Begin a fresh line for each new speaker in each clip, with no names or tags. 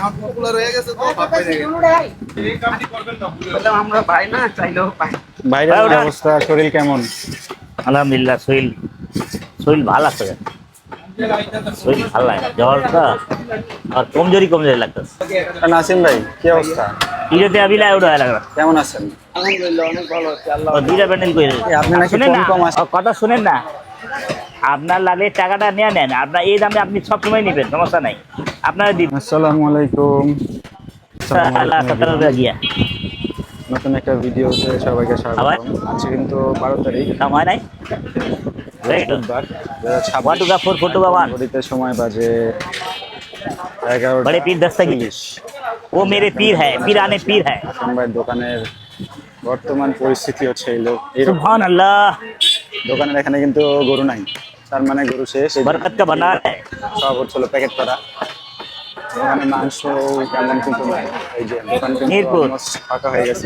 এখন পপুলার হয়ে গেছে তো ভাব হয়ে গেছে। এই কামটি করবেন না বলে আমরা পাই না চাইলেও পাই।
ভাইরাল অবস্থা, শরীর কেমন?
আলহামদুলিল্লাহ, শরীর শরীর ভালো লাগছে, শরীর ভালো লাগে, জ্বরটা আর কমজোরি কমজোরি লাগতেছে।
নাসিম ভাই কি অবস্থা?
ইজতে আবিলা উড়া লাগা।
কেমন আছেন?
আলহামদুলিল্লাহ অনেক ভালো আছে আল্লাহ।
ও দুইটা প্যান্ডেল কইরে
আপনি নাকি
শুনেন
কম
না,
কম আসে।
ও কথা শুনেন না, আপনার লাগে টাকাটা নিয়ে নেন, আপনার এই দামে আপনি সবসময় নেবেন, সমস্যা নাই, আপনারা দিন।
আসসালামু আলাইকুম।
আল্লাহ সত্তর গিয়া
নতুন একটা ভিডিওতে সবাইকে স্বাগতম। আজকে কিন্তু 12 তারিখ,
সময় নাই।
বুধবার,
1 to 4 4 to 1
ঘড়িতে সময় বাজে 11টা।
बड़े पीर दस्तगीर, वो मेरे पीर है, पीराने पीर है।
নাসিম ভাই দোকানের বর্তমান পরিস্থিতি হচ্ছে এই
सुभान अल्लाह,
দোকানের এখানে কিন্তু গরু নাই, তার মানে গরু শেষ। এই
बरकत का भंडार है।
সব হচ্ছিল প্যাকেট করা। দোকানে মাংস তেমন কিন্তু নাই। এই যে দোকান কিন্তু
মিরপুর।
almost ফাঁকা হয়ে গেছে।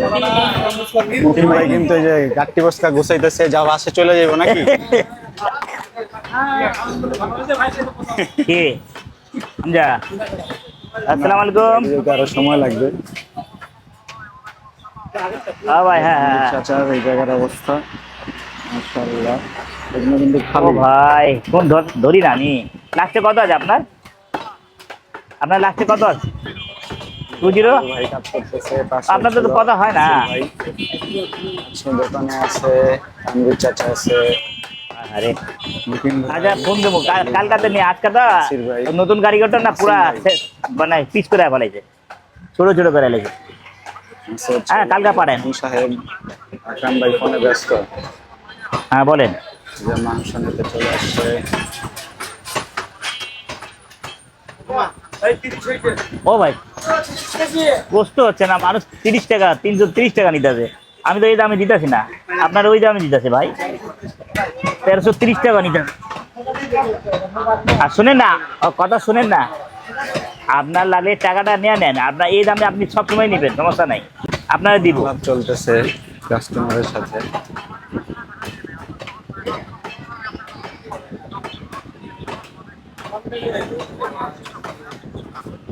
মুকিম ভাই কিন্তু এই যে গাট্টি বস্তা গোছাইতেছে, যা বাসে চলে যাবো নাকি?
কি যা, अस्सलाम वालेकुम।
যেতে আরো সময় লাগবে।
हाँ भाई, हाँ हाँ।
চাচার এই জায়গার অবস্থা মাশাআল্লাহ, এগুলো কিন্তু
ও
খালি।
ভাই কোন ধরি না আমি। লাস্টে কত আছে আপনার? আপনার লাস্টে কত আছে? 20?
ভাই কাজ করতেছে পাশে।
আপনার তো কথা হয় না।
ভাই আচ্ছা, দোকানে আছে তানভীর চাচা আছে,
আরে
মুকিম ভাই,
আচ্ছা ফোন দেবো কালকাতে নিয়ে, আজকে তো
নাসির ভাই।
নতুন কারিগরটা না পুরা মানে পিস করে ফেলাইছে, ছোট ছোট করে ফেলাইছে।
আছে হচ্ছে
হ্যাঁ কালকা পারেন।
আবু সাহেব। আকরাম ভাই ফোনে ব্যস্ত,
হ্যাঁ বলেন।
যে মাংস নিতে চলে আসছে।
ও ভাই কষ্ট হচ্ছে না, মানুষ 30 টাকা 330 টাকা নিতে হবে, আমি তো এই দামে দিতেছি না, আপনার ওই দামে দিতেছে ভাই, 1330 টাকা নিতে হবে। আর শুনেন না, ও কথা শুনেন না, আপনার লাগে টাকাটা নিয়ে নেন, আপনার এই দামে আপনি সবসময় নেবেন, সমস্যা নাই, আপনারা দিব।
আলাপ চলতেছে কাস্টমারের সাথে।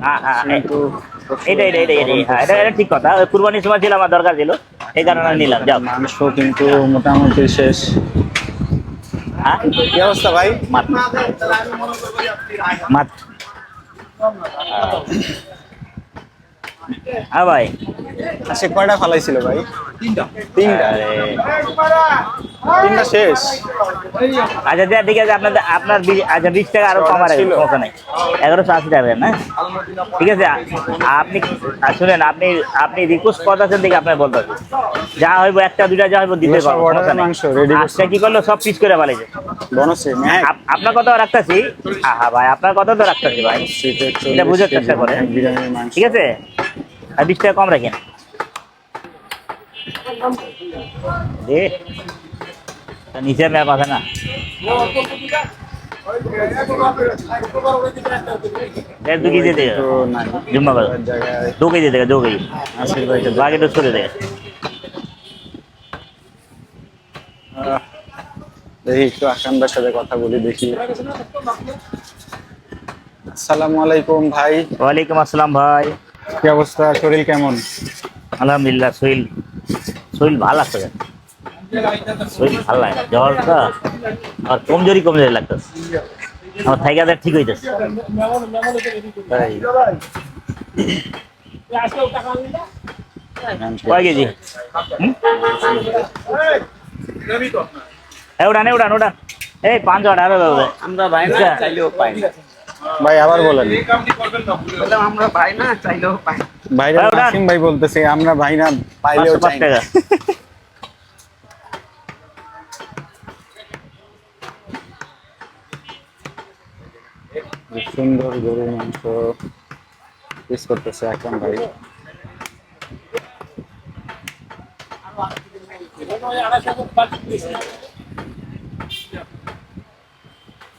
হ্যাঁ হ্যাঁ,
কিন্তু
এটা ঠিক কথা, ওই কুরবানির সময় ছিল, আমার দরকার ছিল, এই কারণে আমি নিলাম। যাও।
মাংস কিন্তু মোটামুটি শেষ।
হ্যাঁ
কি অবস্থা ভাই?
মাত মাত। হ্যাঁ ভাই।
আজকে কয়টা ফালাইছিল ভাই?
তিনটা
আরে,
তিনটা শেষ।
আচ্ছা যা ঠিক আছে, আপনার আচ্ছা 20 টাকা আরো কমার
ছিল।
সমস্যা নেই, 1180 টাকা না, ঠিক আছে। আপনি শুনেন, আপনি রিকোয়েস্ট করতেছেন দেখে আপনার বলতে হবে, যা হইব একটা দুইটা যা হইব দিতে
সব
পারবো, সমস্যা
order
নেই।
মাংস ready করছি।
আজকে কি করলো, সব পিস করে ফেলেছে।
বনসে
আপনার কথা রাখতেছি, হ্যাঁ ভাই আপনার কথা তো রাখতেছি ভাই, এটা বুঝার চেষ্টা করেন,
বিরিয়ানির মাংস।
ঠিক আছে। আর 20 টাকা কম রাখেন দে, নিচে ম্যাপ আছে না, दो केजी दे देगा,
তো নাই
जुम्मा का
জায়গায়
2 केजी देगा, 2 केजी
নাসির ভাইকে
बाकी तो उसको दे देगा।
দেখি একটু আকরাম ভাইয়ের সাথে কথা বলি, দেখি। আসসালামু আলাইকুম ভাই,
वालेकुम अस्सलाम भाई।
কি অবস্থা, শরীর কেমন?
আলহামদুলিল্লাহ, শরীর শরীর ভালো লাগছে, শরীর ভালো লাগে, জ্বরটা আর কমজোরি কমজোরি লাগতেছে, আমার থাইকাদের ঠিক হইতেছে।
তাই
কয় কেজি? উড়ান উড়ান উড়ান, এই 5 আরো দাদা,
আমরা ভাই না চাইলেও পাই না।
ভাই আবার বলেন।
এই কামটি করবেন না বলে আমরা ভাই না চাইলেও পাই।
ভাইরা
ভাই, ওটা-
নাসিম ভাই বলতেছে আমরা ভাই না পাইলেও
505
চাই না।
টাকা।
যে সুন্দর গরুর মাংস পিস করতেছে আকরাম ভাই।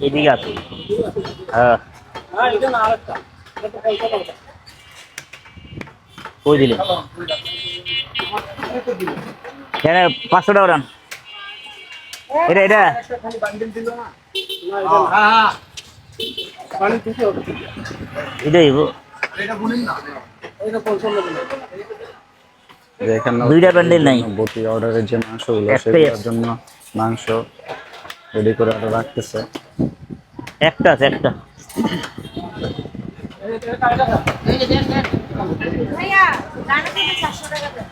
এদিকে আছে, হ্যাঁ কই দিলেন? এখানে 500 টাকা রান, এটা এটা এটাই গো।
যে এখানে
দুইটা প্যান্ডেল নাই।
বটি অর্ডারের যে মাংসগুলো
একটাই
সেগুলোর জন্য মাংস রেডি করে অর্ডার রাখতেছে।
একটা আছে একটা।
ভাইয়া রান্না করতে 400 টাকা দেন।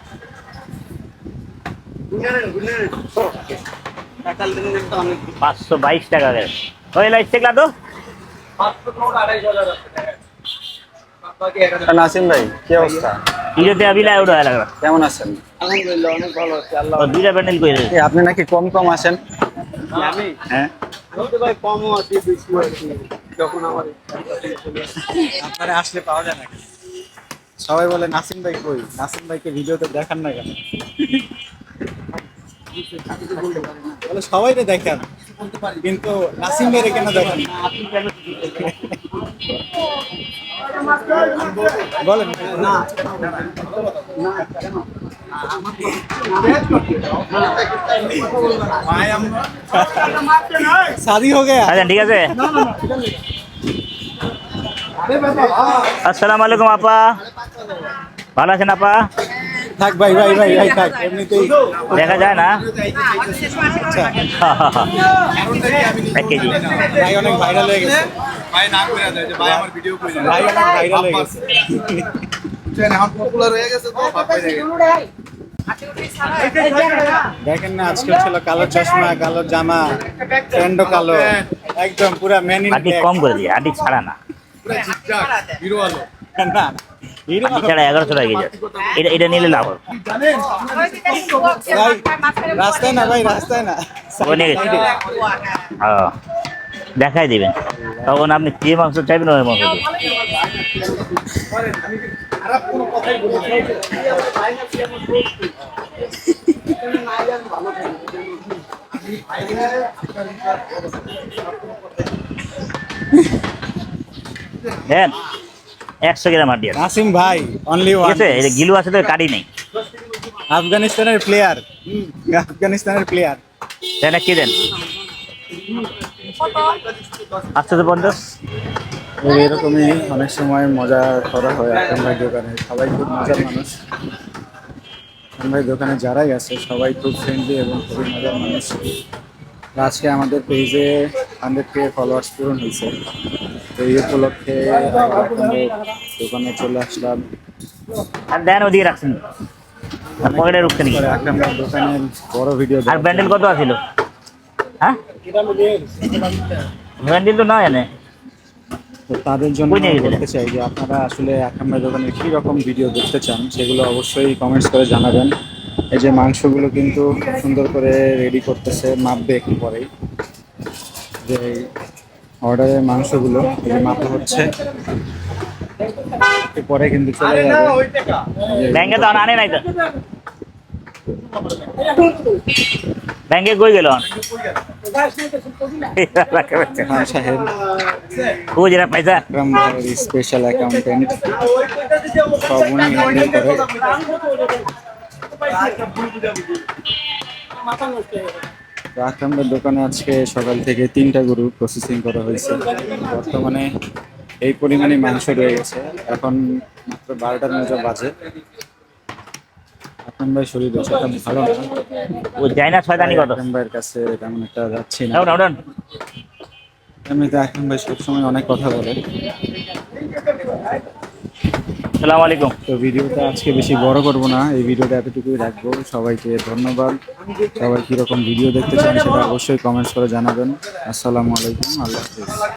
522 টাকা করে ওই লাইট থেকে তো।
নাসিম ভাই কি অবস্থা?
ইজতে আবিলা উড়া লাগা।
কেমন আছেন?
আলহামদুলিল্লাহ অনেক ভালো আছি আল্লাহ।
ও দুইটা প্যান্ডেল কই রে?
আপনি নাকি কম কম আসেন?
আমি
হ্যাঁ,
বলতে ভাই কমও আছি বেশি আছি যখন আমার
আপনারা আসলে পাওয়া যায় না। সবাই বলে নাসিম ভাই কই, নাসিম ভাইকে ভিডিওতে দেখান না কেন? বলে সবাই তো দেখেন কিন্তু নাসিম ভাইরে কেন দেখেন না? বলেন না शादी हो गया।
আচ্ছা ঠিক আছে। আসসালামু আলাইকুম আপা, ভালো আছেন আপা?
থাক ভাই ভাই ভাই ভাই থাক, এমনিতেই
দেখা যায় না।
আচ্ছা।
এক কেজি
ভাই অনেক ভাইরাল হয়ে গেছে,
ভাই না করে দেয় যে ভাই আমার ভিডিও করে দেয়
ভাই অনেক ভাইরাল হয়ে গেছে।
এখন পপুলার হয়ে গেছে তো ভাই
দেখেন না আজকে ছিল কালো চশমা, কালো জামা, প্যান্টও কালো, একদম পুরা ম্যান ইন
আটি
ব্ল্যাক।
কম করে দিয়ে, আটি ছাড়া না।
পুরো ঠিকঠাক হিরো আলো
না হিরো
আটি ছাড়া 1100 টাকা কেজি। এটা নিলে লাভ হবে।
জানেন
ভাই রাস্তায় না, ভাই রাস্তায় না,
ও নিয়ে গেছে। দেখাই দিবেন তখন আপনি যে মাংস চাইবেন ওই মাংস দিবেন।
খারাপ কোনো কথাই বলি
দেন 100 গ্রাম আটি আছে।
নাসিম ভাই অনলি
ঠিক
ওয়ান।
আছে, এটা গিলু আছে তো কাটি নেই।
আফগানিস্তানের প্লেয়ার, আফগানিস্তানের প্লেয়ার।
দেন কি দেন 850।
এরকমই অনেক সময় মজা করা হয় আকরাম ভাই দোকানে। সবাই খুব মজার মানুষ। আকরাম ভাই দোকানে যারাই আছে সবাই খুব ফ্রেন্ডলি এবং খুবই মজার মানুষ। আজকে আমাদের পেজে 100K ফলোয়ার্স পূরণ হয়েছে, তো এই উপলক্ষে আকরাম ভাই দোকানে চলে আসলাম।
আর দেন ওদিকে রাখছেন পকেটে রুখছে নাকি?
পরে আকরাম ভাই দোকানের বড় ভিডিও
আর ব্যান্ডেল কত আছিল? হ্যাঁ ব্যান্ডেল তো না এনে।
তো তাদের জন্য
কই নিয়ে গেছিলেন?
বলতে চাই যে আপনারা আসলে আকরাম ভাই দোকানের কী রকম ভিডিও দেখতে চান সেগুলো অবশ্যই কমেন্টস করে জানাবেন। এই যে মাংসগুলো কিন্তু সুন্দর করে রেডি করতেছে, মাপবে একটু পরেই। যে অর্ডারের মাংসগুলো এই যে মাপা হচ্ছে, একটু পরে কিন্তু চলে
না
যাবে।
ওই টাকা
ব্যাংকে তো আনে নাই তো। ব্যাংকে কই গেল?
খান সাহেব
ও যেটা পয়সা
আকরাম ভাইয়ের স্পেশাল অ্যাকাউন্টেন্ট, সব উনি হ্যান্ডেল করে। তো আকরাম ভাইয়ের দোকানে আজকে সকাল থেকে 3টা গরু প্রসেসিং করা হয়েছে। বর্তমানে এই পরিমাণে মাংস রয়ে গেছে, এখন মাত্র 12টার মতো বাজে। আকরাম ভাই শরীর অতটা ভালো না,
ও যায় না শয়তানি কত।
আকরাম ভাইয়ের কাছে তেমন একটা যাচ্ছি না।
উঠান উঠান।
এমনিতে আকরাম ভাই সবসময় অনেক কথা বলে।
আসসালামু আলাইকুম।
তো ভিডিওটা আজকে বেশি বড় করব না, এই ভিডিওটা এতটুকুই রাখবো। সবাইকে ধন্যবাদ। সবাই কীরকম ভিডিও দেখতে চান সেটা অবশ্যই কমেন্টস করে জানাবেন। আসসালামু আলাইকুম, আল্লাহ হাফেজ।